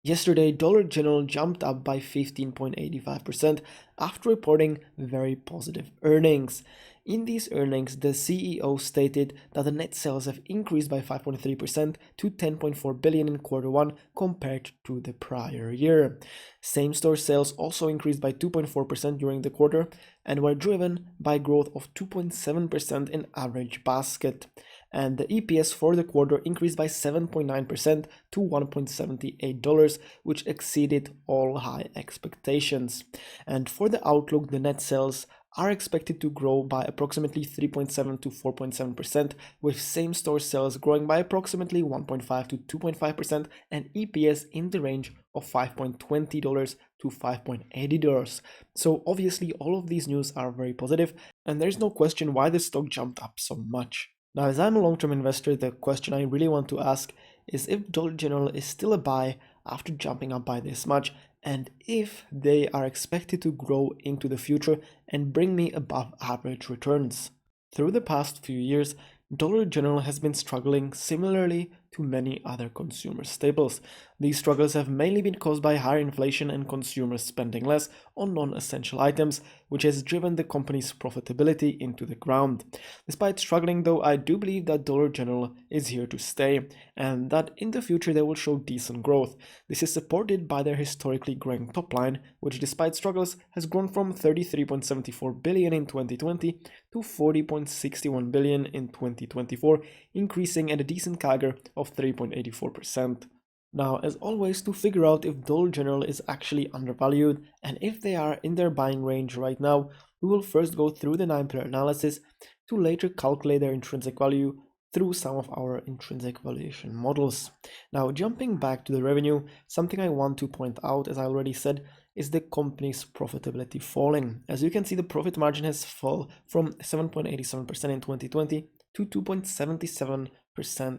Yesterday, Dollar General jumped up by 15.85% after reporting very positive earnings. In these earnings, the CEO stated that the net sales have increased by 5.3% to 10.4 billion in quarter 1 compared to the prior year. Same-store sales also increased by 2.4% during the quarter and were driven by growth of 2.7% in average basket. And the EPS for the quarter increased by 7.9% to $1.78, which exceeded all high expectations. And for the outlook, the net sales are expected to grow by approximately 3.7 to 4.7%, with same-store sales growing by approximately 1.5 to 2.5% and EPS in the range of $5.20 to $5.80. So obviously all of these news are very positive, and there's no question why the stock jumped up so much. Now, as I'm a long-term investor, the question I really want to ask is if Dollar General is still a buy after jumping up by this much, and if they are expected to grow into the future and bring me above average returns. Through the past few years, Dollar General has been struggling similarly to many other consumer staples. These struggles have mainly been caused by higher inflation and consumers spending less on non-essential items, which has driven the company's profitability into the ground. Despite struggling though, I do believe that Dollar General is here to stay and that in the future they will show decent growth. This is supported by their historically growing top line, which despite struggles has grown from 33.74 billion in 2020 to 40.61 billion in 2024, increasing at a decent CAGR of 3.84%. Now, as always, to figure out if Dollar General is actually undervalued and if they are in their buying range right now, we will first go through the 9-pillar analysis to later calculate their intrinsic value through some of our intrinsic valuation models. Now, jumping back to the revenue, something I want to point out, as I already said, is the company's profitability falling. As you can see, the profit margin has fallen from 7.87% in 2020 to 2.77%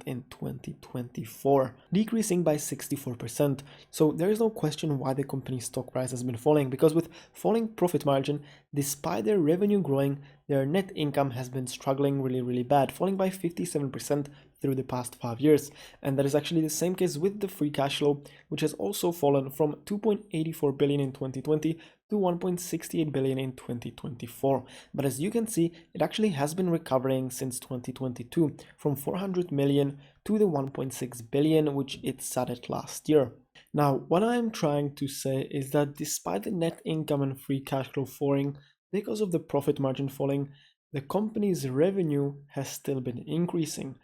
in 2024, decreasing by 64%. So there is no question why the company's stock price has been falling, because with falling profit margin, despite their revenue growing, their net income has been struggling really bad, falling by 57% through the past 5 years. And that is actually the same case with the free cash flow, which has also fallen from 2.84 billion in 2020 to 1.68 billion in 2024. But as you can see, it actually has been recovering since 2022 from 400 million to the 1.6 billion, which it sat at last year. Now, what I'm trying to say is that despite the net income and free cash flow falling because of the profit margin falling, the company's revenue has still been increasing.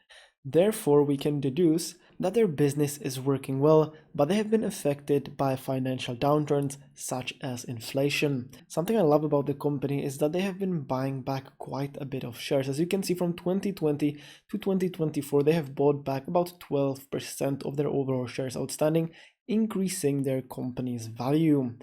Therefore, we can deduce that their business is working well, but they have been affected by financial downturns such as inflation. Something I love about the company is that they have been buying back quite a bit of shares. As you can see, from 2020 to 2024, they have bought back about 12% of their overall shares outstanding, increasing their company's value.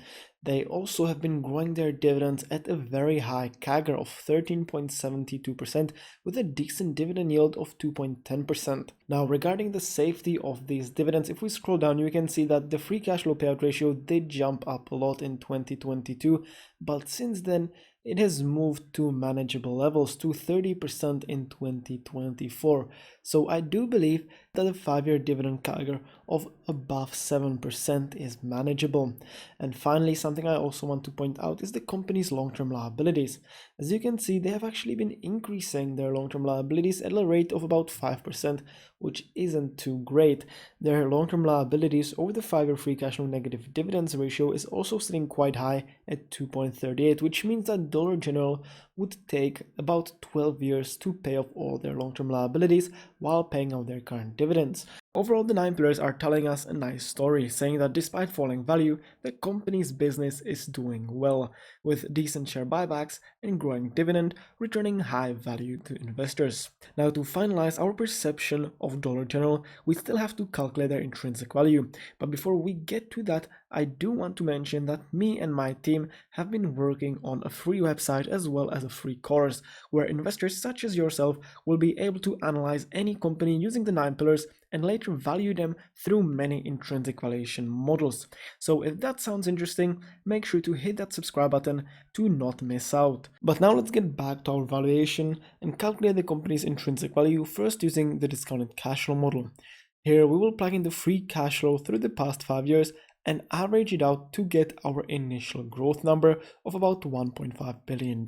They also have been growing their dividends at a very high CAGR of 13.72% with a decent dividend yield of 2.10%. Now, regarding the safety of these dividends, if we scroll down, you can see that the free cash flow payout ratio did jump up a lot in 2022, but since then it has moved to manageable levels to 30% in 2024. So I do believe that a 5-year dividend CAGR of above 7% is manageable. And finally, something I also want to point out is the company's long-term liabilities. As you can see, they have actually been increasing their long-term liabilities at a rate of about 5%, which isn't too great. Their long-term liabilities over the 5-year free cash flow negative dividends ratio is also sitting quite high at 2.38, which means that Dollar General would take about 12 years to pay off all their long-term liabilities while paying out their current dividends. Overall, the 9 pillars are telling us a nice story, saying that despite falling value, the company's business is doing well, with decent share buybacks and growing dividend, returning high value to investors. Now, to finalize our perception of Dollar General, we still have to calculate their intrinsic value. But before we get to that, I do want to mention that me and my team have been working on a free website as well as a free course, where investors such as yourself will be able to analyze any company using the 9 pillars and later value them through many intrinsic valuation models. So if that sounds interesting, make sure to hit that subscribe button to not miss out. But now let's get back to our valuation and calculate the company's intrinsic value, first using the discounted cash flow model. Here we will plug in the free cash flow through the past 5 years and average it out to get our initial growth number of about $1.5 billion.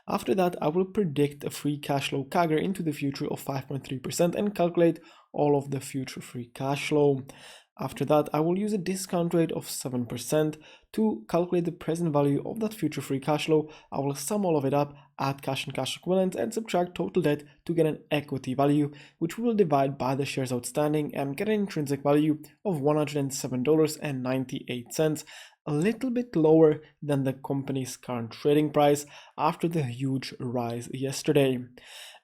After that, I will predict a free cash flow CAGR into the future of 5.3% and calculate all of the future free cash flow. After that, I will use a discount rate of 7% to calculate the present value of that future free cash flow. I will sum all of it up, add cash and cash equivalents, and subtract total debt to get an equity value, which we will divide by the shares outstanding and get an intrinsic value of $107.98, a little bit lower than the company's current trading price after the huge rise yesterday.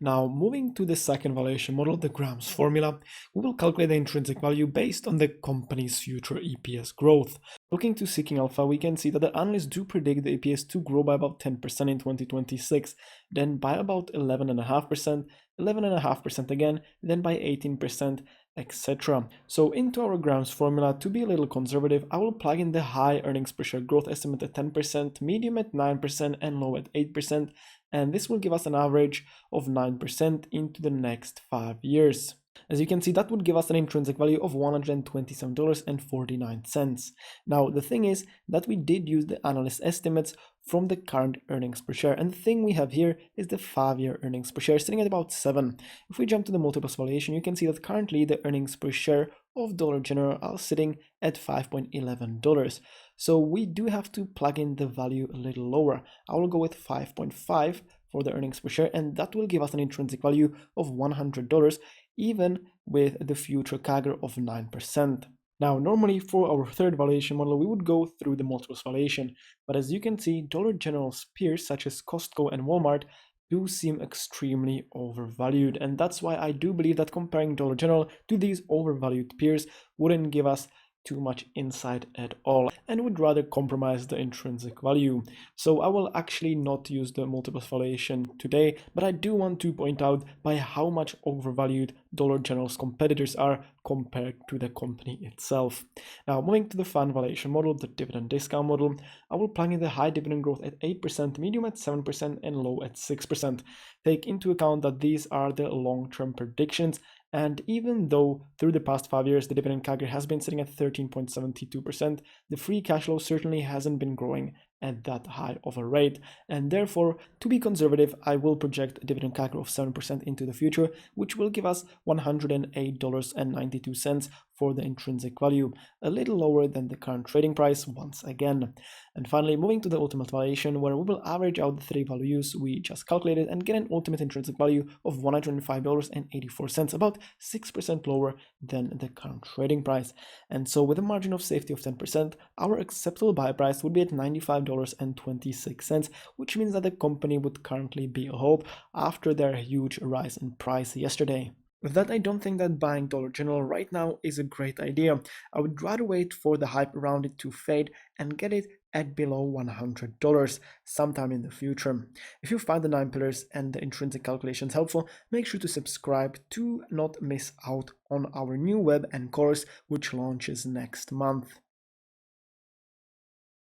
Now, moving to the second valuation model, the Graham's formula, we will calculate the intrinsic value based on the company's future EPS growth. Looking to Seeking Alpha, we can see that the analysts do predict the EPS to grow by about 10% in 2026, then by about 11.5%, 11.5% again, then by 18%, etc. So into our Graham's formula, to be a little conservative, I will plug in the high earnings per share growth estimate at 10%, medium at 9%, and low at 8%, and this will give us an average of 9% into the next 5 years. As you can see, that would give us an intrinsic value of $127.49. Now, the thing is that we did use the analyst estimates from the current earnings per share, and the thing we have here is the 5-year earnings per share sitting at about 7. If we jump to the multiples valuation, you can see that currently the earnings per share of Dollar General are sitting at $5.11. So we do have to plug in the value a little lower. I will go with 5.5 for the earnings per share, and that will give us an intrinsic value of $100, even with the future CAGR of 9%. Now, normally for our third valuation model, we would go through the multiples valuation, but as you can see, Dollar General's peers such as Costco and Walmart do seem extremely overvalued, and that's why I do believe that comparing Dollar General to these overvalued peers wouldn't give us too much insight at all and would rather compromise the intrinsic value. So I will actually not use the multiples valuation today, but I do want to point out by how much overvalued Dollar General's competitors are compared to the company itself. Now, moving to the fund valuation model, the dividend discount model, I will plug in the high dividend growth at 8%, medium at 7%, and low at 6%. Take into account that these are the long-term predictions, and even though through the past 5 years the dividend CAGR has been sitting at 13.72%, the free cash flow certainly hasn't been growing at that high of a rate, and therefore, to be conservative, I will project a dividend CAGR of 7% into the future, which will give us $108.92 for the intrinsic value, a little lower than the current trading price once again. And finally, moving to the ultimate valuation, where we will average out the three values we just calculated and get an ultimate intrinsic value of $105.84, about 6% lower than the current trading price. And so with a margin of safety of 10%, our acceptable buy price would be at $95.26, which means that the company would currently be a hold after their huge rise in price yesterday. With that, I don't think that buying Dollar General right now is a great idea. I would rather wait for the hype around it to fade and get it at below $100 sometime in the future. If you find the 9 pillars and the intrinsic calculations helpful, make sure to subscribe to not miss out on our new web and course, which launches next month.